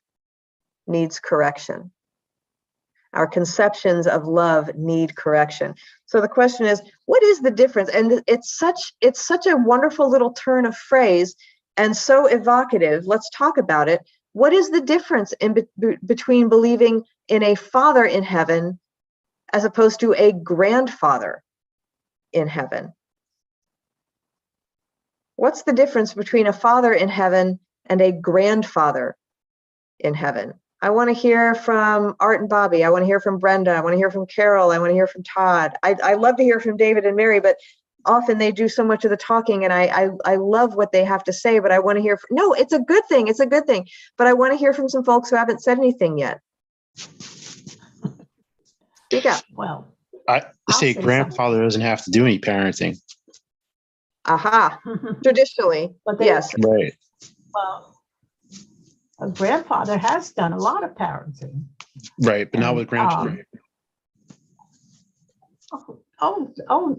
needs correction. Our conceptions of love need correction. So the question is, what is the difference? And it's such a wonderful little turn of phrase and so evocative. Let's talk about it. What is the difference between believing in a father in heaven as opposed to a grandfather in heaven? What's the difference between a father in heaven and a grandfather in heaven? I want to hear from Art and Bobby. I want to hear from Brenda. I want to hear from Carol. I want to hear from Todd. I love to hear from David and Mary, but often they do so much of the talking, and I love what they have to say, but I want to hear from, no, it's a good thing. It's a good thing. But I want to hear from some folks who haven't said anything yet. Speak up. Well, I say grandfather doesn't have to do any parenting. Aha. Traditionally, yes. Right. Well, a grandfather has done a lot of parenting. Right, but not with grandchildren.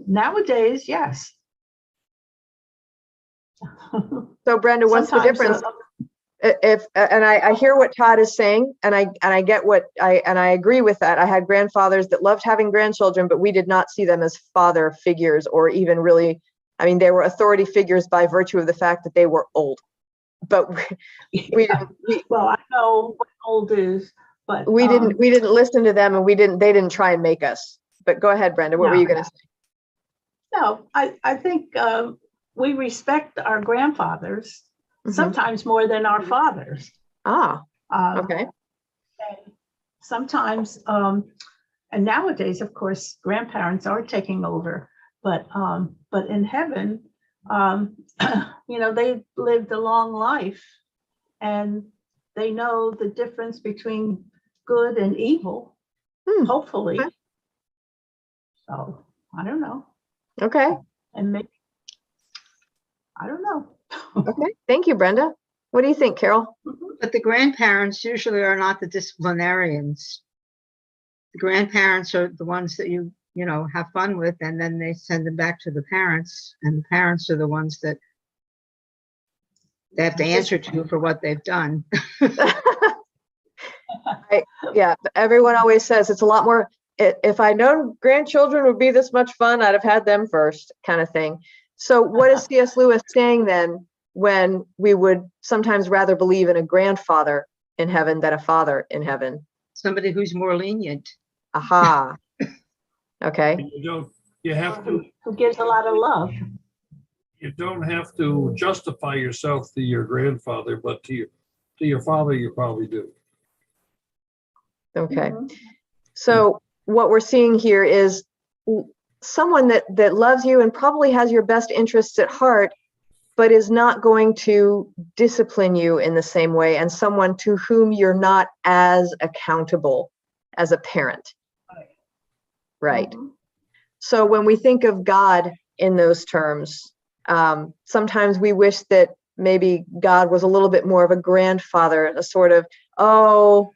Nowadays, yes. So Brenda, what's the difference? I hear what Todd is saying, and I get what I agree with that. I had grandfathers that loved having grandchildren, but we did not see them as father figures, or even really, I mean, they were authority figures by virtue of the fact that they were old. But well, I know what old is, but we didn't listen to them, and they didn't try and make us. But go ahead, Brenda. What were you going to say? No, I think we respect our grandfathers. Mm-hmm. Sometimes more than our fathers. Okay. And sometimes, and nowadays, of course, grandparents are taking over. But in heaven, they've lived a long life, and they know the difference between good and evil. Hopefully. Okay. So I don't know. Okay. And maybe I don't know. Okay, thank you, Brenda. What do you think, Carol? But the grandparents usually are not the disciplinarians. The grandparents are the ones that you have fun with, and then they send them back to the parents, and the parents are the ones that they have to answer to for what they've done. Yeah, everyone always says it's a lot more, if I'd known grandchildren would be this much fun, I'd have had them first, kind of thing. So what is C.S. Lewis saying then, when we would sometimes rather believe in a grandfather in heaven than a father in heaven? Somebody who's more lenient. Aha. Okay. You have to. Who gives a lot of love. You don't have to justify yourself to your grandfather, but to your father, you probably do. Okay. Mm-hmm. So what we're seeing here is someone that loves you and probably has your best interests at heart, but is not going to discipline you in the same way, and someone to whom you're not as accountable as a parent. Right. Mm-hmm. So when we think of God in those terms, sometimes we wish that maybe God was a little bit more of a grandfather, a sort of, oh,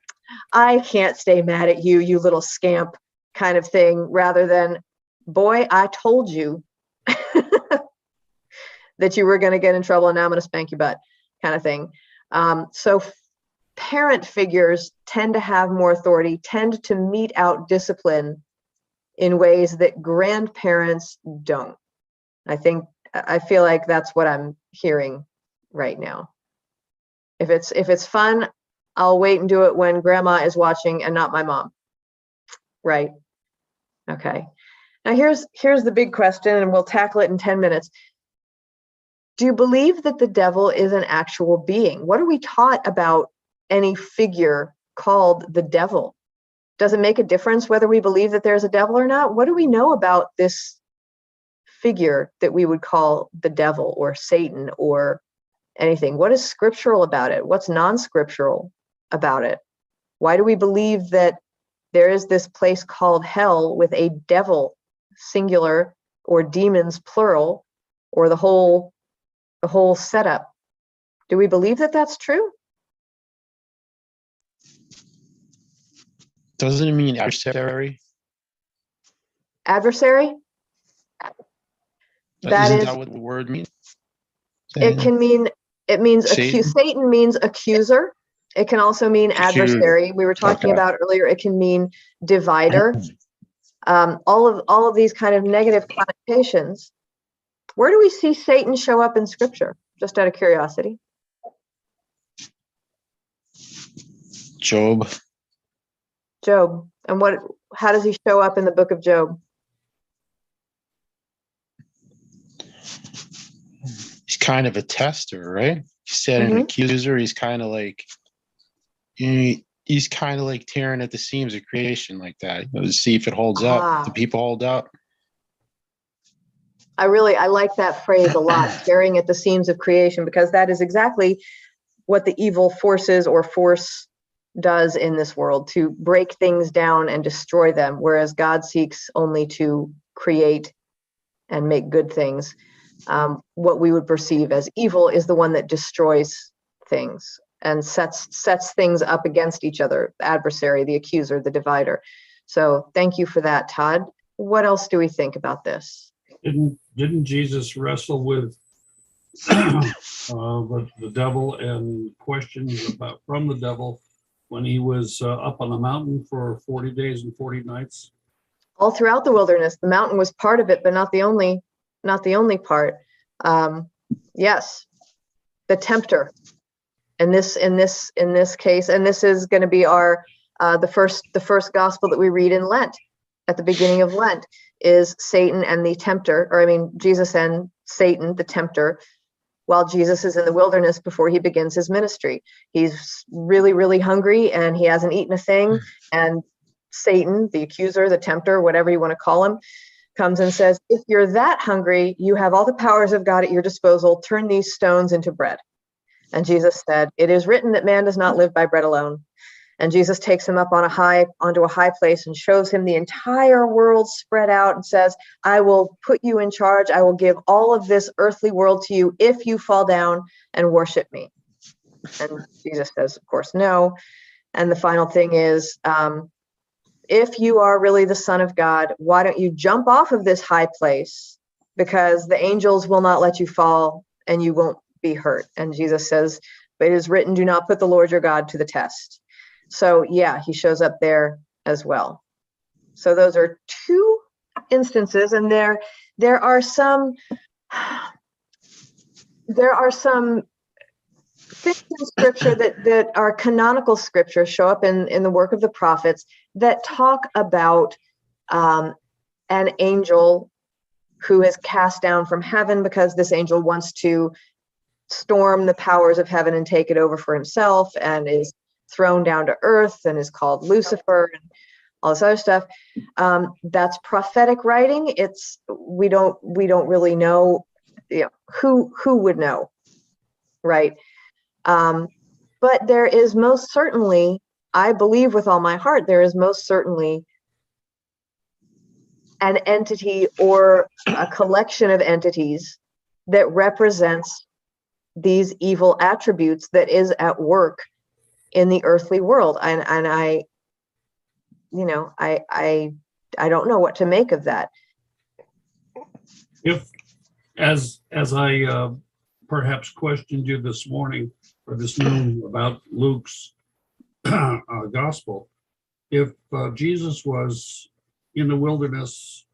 I can't stay mad at you, you little scamp kind of thing, rather than, boy, I told you that you were going to get in trouble, and now I'm going to spank your butt kind of thing. So parent figures tend to have more authority, tend to mete out discipline in ways that grandparents don't. I feel like that's what I'm hearing right now. If it's fun, I'll wait and do it when grandma is watching and not my mom. Right. Okay. Now here's the big question, and we'll tackle it in 10 minutes. Do you believe that the devil is an actual being? What are we taught about any figure called the devil? Does it make a difference whether we believe that there's a devil or not? What do we know about this figure that we would call the devil or Satan or anything? What is scriptural about it? What's non-scriptural about it? Why do we believe that there is this place called hell with a devil, singular, or demons, plural, or the whole setup? Do we believe that that's true? Doesn't it mean adversary? Adversary? That Isn't is, that what the word means? it can mean, it means, Satan? Satan means accuser. It can also mean adversary. We were talking Okay. about earlier, it can mean divider. All of these kind of negative connotations. Where do we see Satan show up in Scripture? Just out of curiosity. Job. Job. And how does he show up in the book of Job? He's kind of a tester, right? He said an accuser. He's kind of like, he's kind of like tearing at the seams of creation like that. To see if it holds up. Do people hold up? I like that phrase a lot, tearing at the seams of creation, because that is exactly what the evil forces or force does in this world, to break things down and destroy them, whereas God seeks only to create and make good things. What we would perceive as evil is the one that destroys things and sets things up against each other, the adversary, the accuser, the divider. So thank you for that, Todd. What else do we think about this? Didn't Jesus wrestle with the devil and questions from the devil when he was up on the mountain for 40 days and 40 nights? All throughout the wilderness, the mountain was part of it, but not the only part. Yes, the tempter. In this case, and this is going to be our the first gospel that we read in Lent, at the beginning of Lent, is Satan and the tempter, or I mean Jesus and Satan, the tempter, while Jesus is in the wilderness before he begins his ministry. He's really, really hungry and he hasn't eaten a thing, and Satan, the accuser, the tempter, whatever you want to call him, comes and says, if you're that hungry, you have all the powers of God at your disposal, turn these stones into bread. And Jesus said, it is written that man does not live by bread alone. And Jesus takes him up onto a high place and shows him the entire world spread out and says, I will put you in charge. I will give all of this earthly world to you if you fall down and worship me. And Jesus says, of course, no. And the final thing is, if you are really the Son of God, why don't you jump off of this high place? Because the angels will not let you fall and you won't be hurt. And Jesus says, but it is written, do not put the Lord your God to the test. So yeah, he shows up there as well. So those are two instances, and there are some things in Scripture that are canonical Scripture, show up in the work of the prophets, that talk about an angel who is cast down from heaven because this angel wants to storm the powers of heaven and take it over for himself, and is thrown down to earth and is called Lucifer and all this other stuff. That's prophetic writing. We don't really know, who would know, right? But there is most certainly, I believe with all my heart, there is most certainly an entity or a collection of entities that represents these evil attributes that is at work in the earthly world. And I don't know what to make of that. If, as I perhaps questioned you this morning or this noon about Luke's gospel, if Jesus was in the wilderness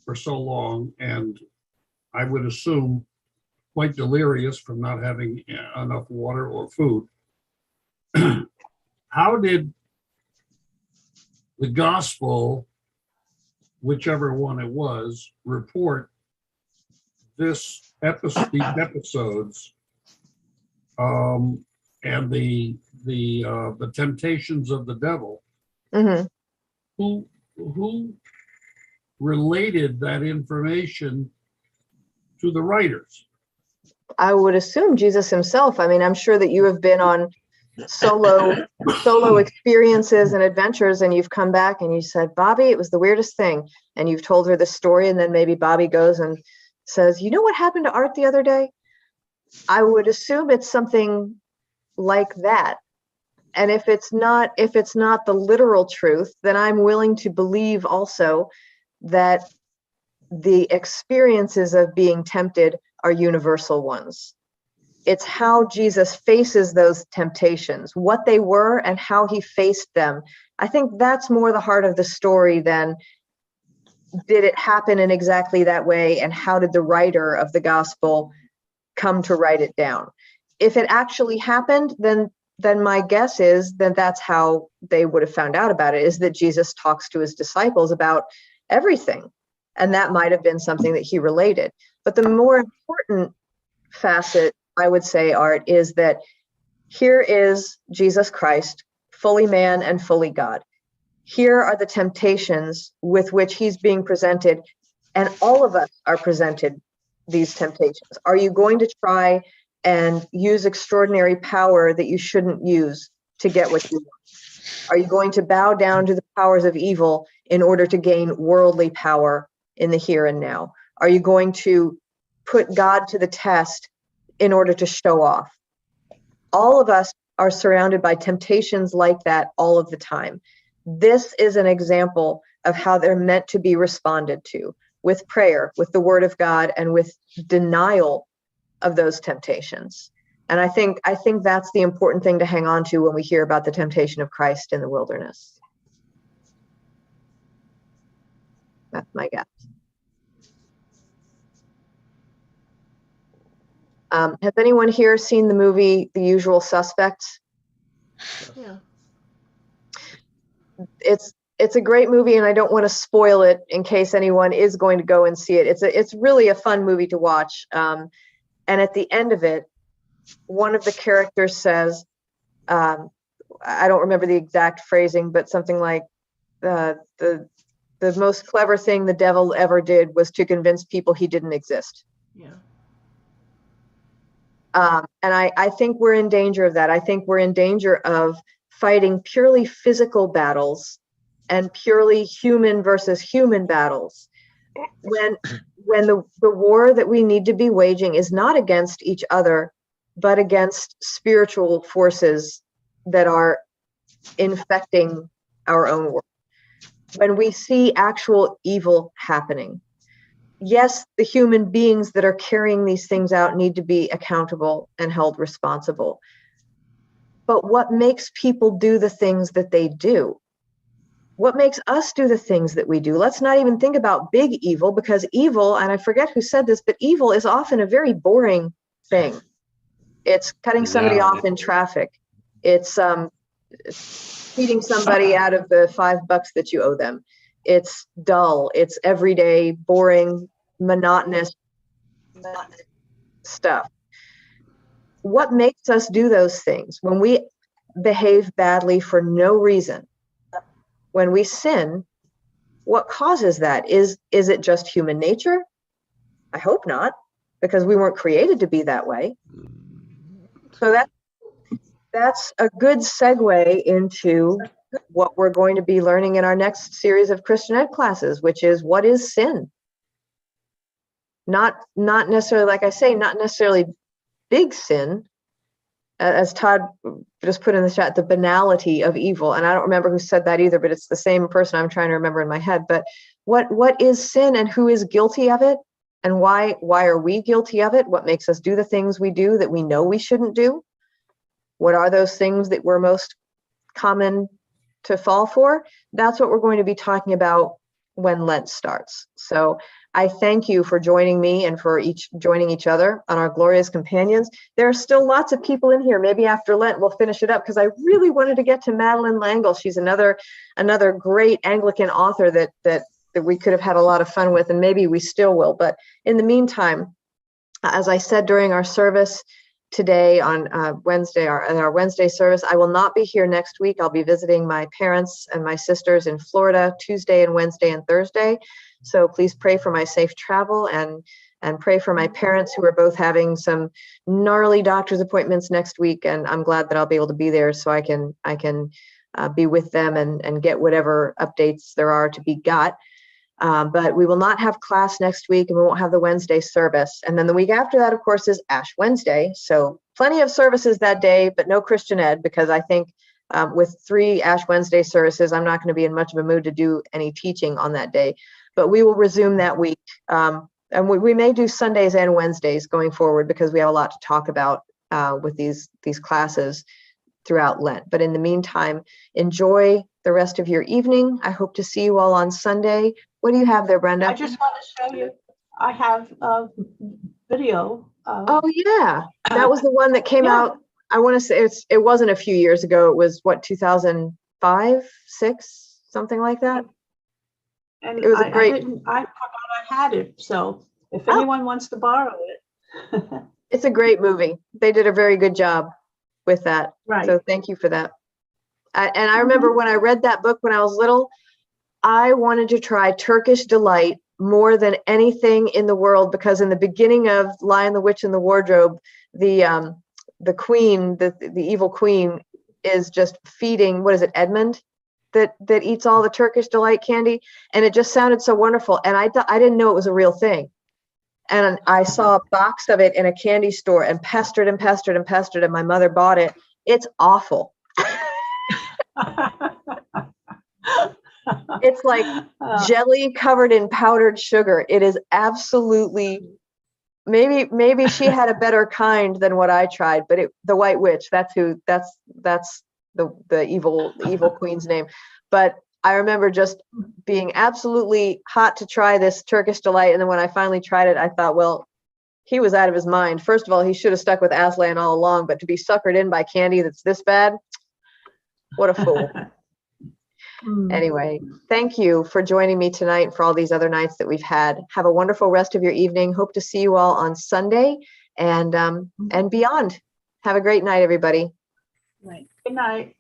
for so long, and I would assume quite delirious from not having enough water or food, how did the gospel, whichever one it was, report these episodes and the temptations of the devil? Mm-hmm. Who related that information to the writers? I would assume Jesus himself. I mean, I'm sure that you have been on solo experiences and adventures, and you've come back and you said, Bobby, it was the weirdest thing. And you've told her the story, and then maybe Bobby goes and says, you know what happened to Art the other day? I would assume it's something like that. And if it's not the literal truth, then I'm willing to believe also that the experiences of being tempted are universal ones. It's how Jesus faces those temptations, what they were and how he faced them. I think that's more the heart of the story than did it happen in exactly that way and how did the writer of the gospel come to write it down. If it actually happened, then my guess is that that's how they would have found out about it, is that Jesus talks to his disciples about everything. And that might have been something that he related. But the more important facet, I would say, Art, is that here is Jesus Christ, fully man and fully God. Here are the temptations with which he's being presented, and all of us are presented these temptations. Are you going to try and use extraordinary power that you shouldn't use to get what you want? Are you going to bow down to the powers of evil in order to gain worldly power in the here and now? Are you going to put God to the test in order to show off? All of us are surrounded by temptations like that all of the time. This is an example of how they're meant to be responded to, with prayer, with the word of God, and with denial of those temptations. And I think that's the important thing to hang on to when we hear about the temptation of Christ in the wilderness. That's my guess. Has anyone here seen the movie The Usual Suspects? Yeah. It's a great movie, and I don't want to spoil it in case anyone is going to go and see it. It's really a fun movie to watch. And at the end of it, one of the characters says, I don't remember the exact phrasing, but something like the most clever thing the devil ever did was to convince people he didn't exist. Yeah. And I think we're in danger of that. I think we're in danger of fighting purely physical battles and purely human versus human battles, when the war that we need to be waging is not against each other, but against spiritual forces that are infecting our own world. When we see actual evil happening, yes, the human beings that are carrying these things out need to be accountable and held responsible. But what makes people do the things that they do? What makes us do the things that we do? Let's not even think about big evil, because evil, and I forget who said this, but evil is often a very boring thing. It's cutting somebody off in traffic. It's cheating somebody out of the $5 that you owe them. It's dull. It's everyday, boring, monotonous stuff. What makes us do those things? When we behave badly for no reason, when we sin, what causes that? Is it just human nature? I hope not, because we weren't created to be that way. So that's a good segue into what we're going to be learning in our next series of Christian Ed classes, which is, what is sin? Not necessarily, like I say, not necessarily big sin, as Todd just put in the chat, the banality of evil. And I don't remember who said that either, but it's the same person I'm trying to remember in my head. But what is sin, and who is guilty of it? And why are we guilty of it? What makes us do the things we do that we know we shouldn't do? What are those things that we're most common to fall for? That's what we're going to be talking about when Lent starts. So I thank you for joining me and for joining each other on our Glorious Companions. There are still lots of people in here. Maybe after Lent we'll finish it up, because I really wanted to get to Madeline Langle. She's another great Anglican author that we could have had a lot of fun with, and maybe we still will. But in the meantime, as I said during our service today on Wednesday, our Wednesday service, I will not be here next week. I'll be visiting my parents and my sisters in Florida Tuesday and Wednesday and Thursday. So please pray for my safe travel, and pray for my parents, who are both having some gnarly doctor's appointments next week. And I'm glad that I'll be able to be there so I can be with them and get whatever updates there are to be got. But we will not have class next week, and we won't have the Wednesday service. And then the week after that, of course, is Ash Wednesday. So plenty of services that day, but no Christian Ed, because I think with 3 Ash Wednesday services, I'm not going to be in much of a mood to do any teaching on that day. but we will resume that week. And we may do Sundays and Wednesdays going forward because we have a lot to talk about with these classes throughout Lent. But in the meantime, enjoy the rest of your evening. I hope to see you all on Sunday. What do you have there, Brenda? I just want to show you, I have a video. Oh yeah, that was the one that came Yeah. out. I want to say it wasn't a few years ago. It was what, 2005, 6, something like that. And It was a great. I forgot I had it. So if Oh. anyone wants to borrow it. It's a great movie. They did a very good job with that. Right. So thank you for that. And I remember when I read that book when I was little, I wanted to try Turkish delight more than anything in the world, because in the beginning of Lion, the Witch, and the Wardrobe, the queen, the evil queen, is just feeding, what is it, Edmund, that eats all the Turkish delight candy, and it just sounded so wonderful. And I didn't know it was a real thing. And I saw a box of it in a candy store and pestered and pestered and pestered, and my mother bought it. It's awful. It's like jelly covered in powdered sugar. It is absolutely, maybe she had a better kind than what I tried, but the White Witch, that's the evil queen's name. But I remember just being absolutely hot to try this Turkish delight. And then when I finally tried it, I thought, well, he was out of his mind. First of all, he should have stuck with Aslan all along, but to be suckered in by candy that's this bad, what a fool. Anyway, thank you for joining me tonight and for all these other nights that we've had. Have a wonderful rest of your evening. Hope to see you all on Sunday and beyond. Have a great night, everybody. Right. Good night.